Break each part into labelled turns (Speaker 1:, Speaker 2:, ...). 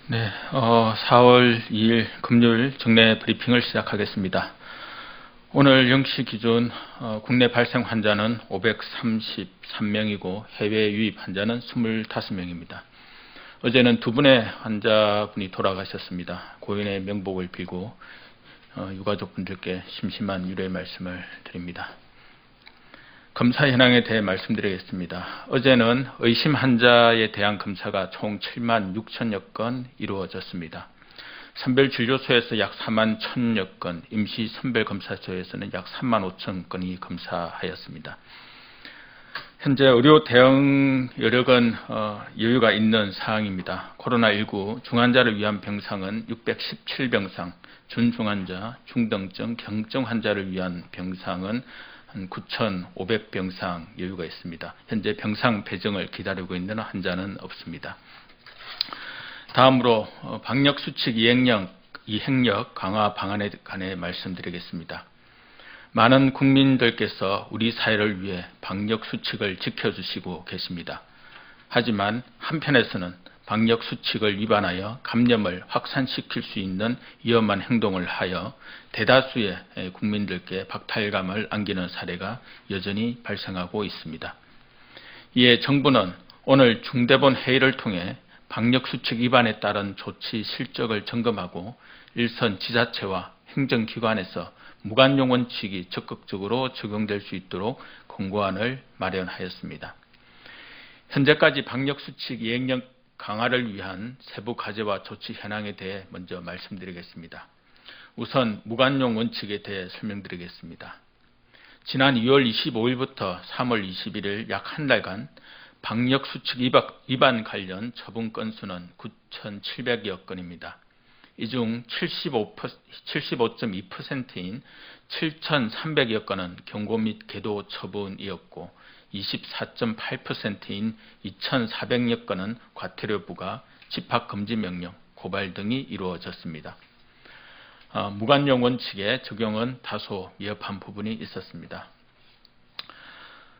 Speaker 1: 네, 4월 2일 금요일 정례 브리핑을 시작하겠습니다. 오늘 0시 기준 국내 발생 환자는 533명이고 해외 유입 환자는 25명입니다. 어제는 두 분의 환자분이 돌아가셨습니다. 고인의 명복을 빌고 유가족분들께 심심한 위로의 말씀을 드립니다. 검사 현황에 대해 말씀드리겠습니다. 어제는 의심 환자에 대한 검사가 총 7만 6천여 건 이루어졌습니다. 선별진료소에서 약 4만 1천여 건, 임시 선별검사소에서는 약 3만 5천 건이 검사하였습니다. 현재 의료 대응 여력은 여유가 있는 상황입니다. 코로나19 중환자를 위한 병상은 617병상, 준중환자, 중등증, 경증 환자를 위한 병상은 한 9,500병상 여유가 있습니다. 현재 병상 배정을 기다리고 있는 환자는 없습니다. 다음으로 방역수칙 이행력 강화 방안에 관해 말씀드리겠습니다. 많은 국민들께서 우리 사회를 위해 방역수칙을 지켜주시고 계십니다. 하지만 한편에서는 방역수칙을 위반하여 감염을 확산시킬 수 있는 위험한 행동을 하여 대다수의 국민들께 박탈감을 안기는 사례가 여전히 발생하고 있습니다. 이에 정부는 오늘 중대본 회의를 통해 방역수칙 위반에 따른 조치 실적을 점검하고 일선 지자체와 행정기관에서 무관용 원칙이 적극적으로 적용될 수 있도록 권고안을 마련하였습니다. 현재까지 방역수칙 이행력 강화를 위한 세부 과제와 조치 현황에 대해 먼저 말씀드리겠습니다. 우선 무관용 원칙에 대해 설명드리겠습니다. 지난 2월 25일부터 3월 21일 약 한 달간 방역수칙 위반 관련 처분 건수는 9,700여 건입니다. 이 중 75.2%인 7,300여 건은 경고 및 계도 처분이었고 24.8%인 2,400여 건은 과태료 부과, 집합금지 명령, 고발 등이 이루어졌습니다. 무관용 원칙의 적용은 다소 미흡한 부분이 있었습니다.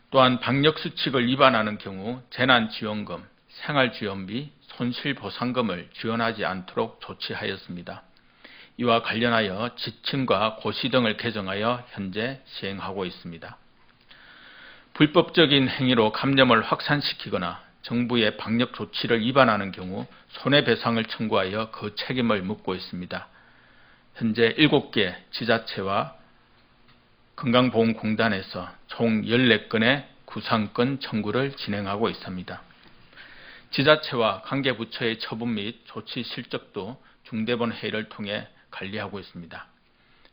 Speaker 1: 또한 방역수칙을 위반하는 경우 재난지원금, 생활지원비, 손실보상금을 지원하지 않도록 조치하였습니다. 이와 관련하여 지침과 고시 등을 개정하여 현재 시행하고 있습니다. 불법적인 행위로 감염을 확산시키거나 정부의 방역 조치를 위반하는 경우 손해배상을 청구하여 그 책임을 묻고 있습니다. 현재 7개 지자체와 건강보험공단에서 총 14건의 구상권 청구를 진행하고 있습니다. 지자체와 관계부처의 처분 및 조치 실적도 중대본 회의를 통해 관리하고 있습니다.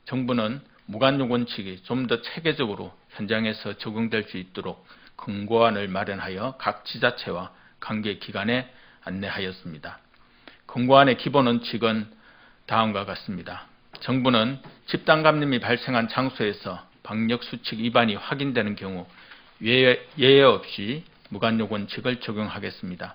Speaker 1: 정부는 무관용 원칙이 좀 더 체계적으로 현장에서 적용될 수 있도록 권고안을 마련하여 각 지자체와 관계기관에 안내하였습니다. 권고안의 기본 원칙은 다음과 같습니다. 정부는 집단 감염이 발생한 장소에서 방역수칙 위반이 확인되는 경우 예외 없이 무관용 원칙을 적용하겠습니다.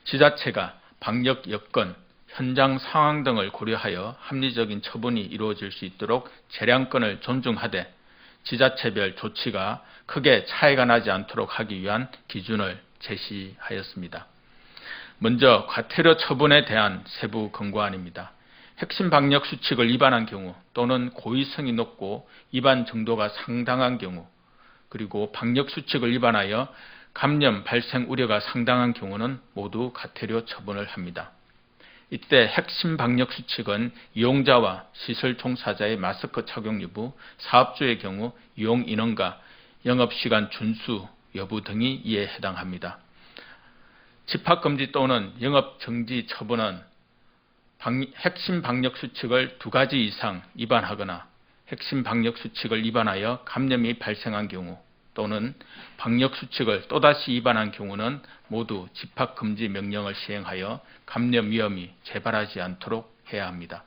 Speaker 1: 지자체가 방역 여건, 현장 상황 등을 고려하여 합리적인 처분이 이루어질 수 있도록 재량권을 존중하되 지자체별 조치가 크게 차이가 나지 않도록 하기 위한 기준을 제시하였습니다. 먼저 과태료 처분에 대한 세부 권고안입니다. 핵심 방역 수칙을 위반한 경우 또는 고의성이 높고 위반 정도가 상당한 경우 그리고 방역 수칙을 위반하여 감염 발생 우려가 상당한 경우는 모두 과태료 처분을 합니다. 이때 핵심 방역 수칙은 이용자와 시설 종사자의 마스크 착용 여부, 사업주의 경우 이용 인원과 영업시간 준수 여부 등이 이에 해당합니다. 집합금지 또는 영업정지 처분은 핵심 방역 수칙을 2가지 이상 위반하거나 핵심 방역 수칙을 위반하여 감염이 발생한 경우 또는 방역 수칙을 또다시 위반한 경우는 모두 집합금지 명령을 시행하여 감염 위험이 재발하지 않도록 해야 합니다.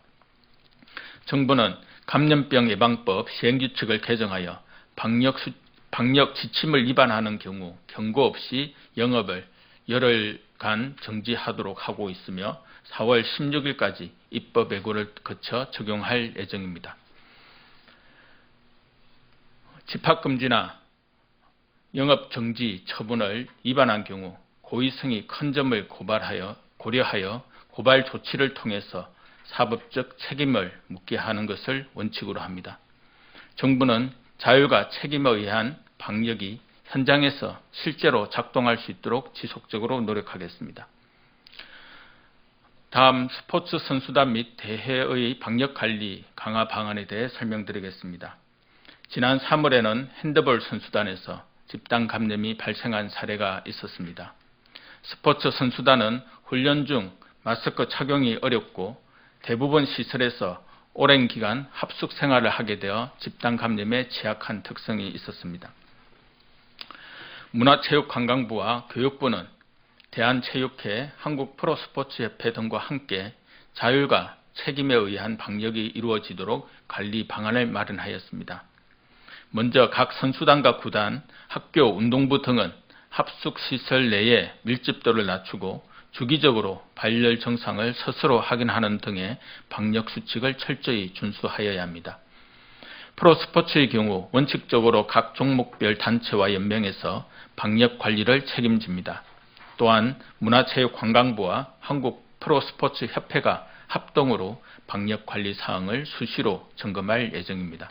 Speaker 1: 정부는 감염병 예방법 시행규칙을 개정하여 방역 지침을 위반하는 경우 경고 없이 영업을 열흘간 정지하도록 하고 있으며 4월 16일까지 입법 예고를 거쳐 적용할 예정입니다. 집합금지나 영업정지 처분을 위반한 경우 고의성이 큰 점을 고려하여 고발 조치를 통해서 사법적 책임을 묻게 하는 것을 원칙으로 합니다. 정부는 자율과 책임에 의한 방역이 현장에서 실제로 작동할 수 있도록 지속적으로 노력하겠습니다. 다음 스포츠 선수단 및 대회의 방역관리 강화 방안에 대해 설명드리겠습니다. 지난 3월에는 핸드볼 선수단에서 집단 감염이 발생한 사례가 있었습니다. 스포츠 선수단은 훈련 중 마스크 착용이 어렵고 대부분 시설에서 오랜 기간 합숙 생활을 하게 되어 집단 감염에 취약한 특성이 있었습니다. 문화체육관광부와 교육부는 대한체육회, 한국프로스포츠협회 등과 함께 자율과 책임에 의한 방역이 이루어지도록 관리 방안을 마련하였습니다. 먼저 각 선수단과 구단, 학교, 운동부 등은 합숙시설 내의 밀집도를 낮추고 주기적으로 발열 증상을 스스로 확인하는 등의 방역수칙을 철저히 준수하여야 합니다. 프로스포츠의 경우 원칙적으로 각 종목별 단체와 연맹에서 방역관리를 책임집니다. 또한 문화체육관광부와 한국프로스포츠협회가 합동으로 방역관리 사항을 수시로 점검할 예정입니다.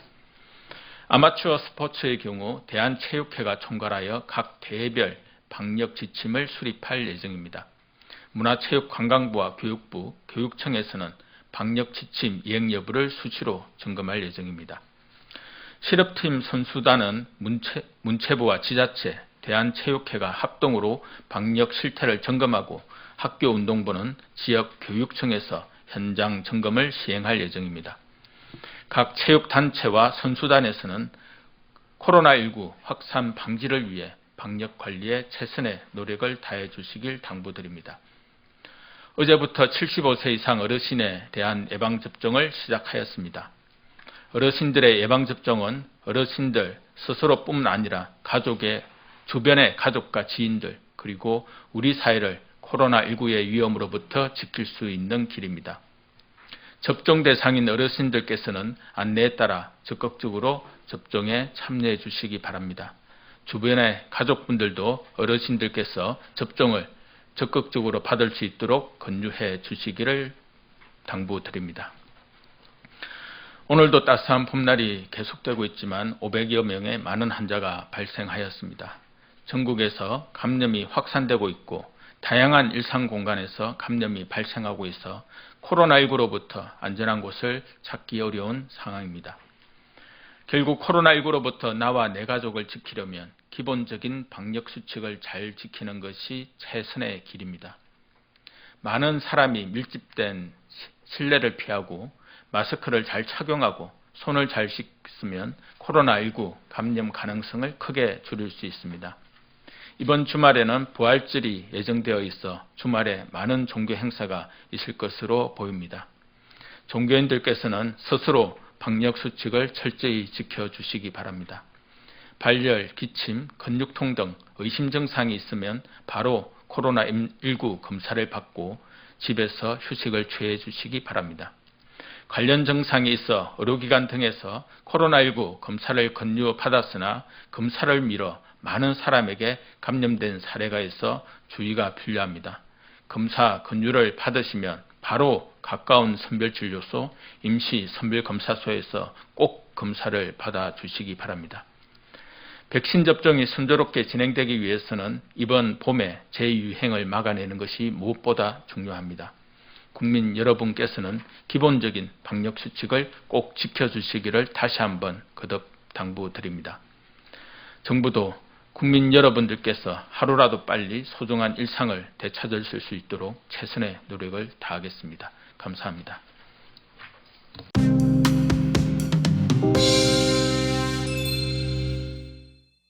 Speaker 1: 아마추어 스포츠의 경우 대한체육회가 총괄하여 각 대회별 방역 지침을 수립할 예정입니다. 문화체육관광부와 교육부, 교육청에서는 방역 지침 이행 여부를 수시로 점검할 예정입니다. 실업팀 선수단은 문체부와 지자체, 대한체육회가 합동으로 방역 실태를 점검하고 학교 운동부는 지역 교육청에서 현장 점검을 시행할 예정입니다. 각 체육단체와 선수단에서는 코로나19 확산 방지를 위해 방역관리에 최선의 노력을 다해 주시길 당부드립니다. 어제부터 75세 이상 어르신에 대한 예방접종을 시작하였습니다. 어르신들의 예방접종은 어르신들 스스로뿐만 아니라 주변의 가족과 지인들 그리고 우리 사회를 코로나19의 위험으로부터 지킬 수 있는 길입니다. 접종 대상인 어르신들께서는 안내에 따라 적극적으로 접종에 참여해 주시기 바랍니다. 주변의 가족분들도 어르신들께서 접종을 적극적으로 받을 수 있도록 권유해 주시기를 당부드립니다. 오늘도 따스한 봄날이 계속되고 있지만 500여 명의 많은 환자가 발생하였습니다. 전국에서 감염이 확산되고 있고 다양한 일상 공간에서 감염이 발생하고 있어 코로나19로부터 안전한 곳을 찾기 어려운 상황입니다. 결국 코로나19로부터 나와 내 가족을 지키려면 기본적인 방역수칙을 잘 지키는 것이 최선의 길입니다. 많은 사람이 밀집된 실내를 피하고 마스크를 잘 착용하고 손을 잘 씻으면 코로나19 감염 가능성을 크게 줄일 수 있습니다. 이번 주말에는 부활절이 예정되어 있어 주말에 많은 종교 행사가 있을 것으로 보입니다. 종교인들께서는 스스로 방역수칙을 철저히 지켜주시기 바랍니다. 발열, 기침, 근육통 등 의심 증상이 있으면 바로 코로나19 검사를 받고 집에서 휴식을 취해 주시기 바랍니다. 관련 증상이 있어 의료기관 등에서 코로나19 검사를 권유받았으나 검사를 미뤄 많은 사람에게 감염된 사례가 있어 주의가 필요합니다. 검사 권유를 받으시면 바로 가까운 선별진료소, 임시 선별검사소에서 꼭 검사를 받아주시기 바랍니다. 백신 접종이 순조롭게 진행되기 위해서는 이번 봄에 재유행을 막아내는 것이 무엇보다 중요합니다. 국민 여러분께서는 기본적인 방역수칙을 꼭 지켜주시기를 다시 한번 거듭 당부드립니다. 정부도 국민 여러분들께서 하루라도 빨리 소중한 일상을 되찾으실 수 있도록 최선의 노력을 다하겠습니다. 감사합니다.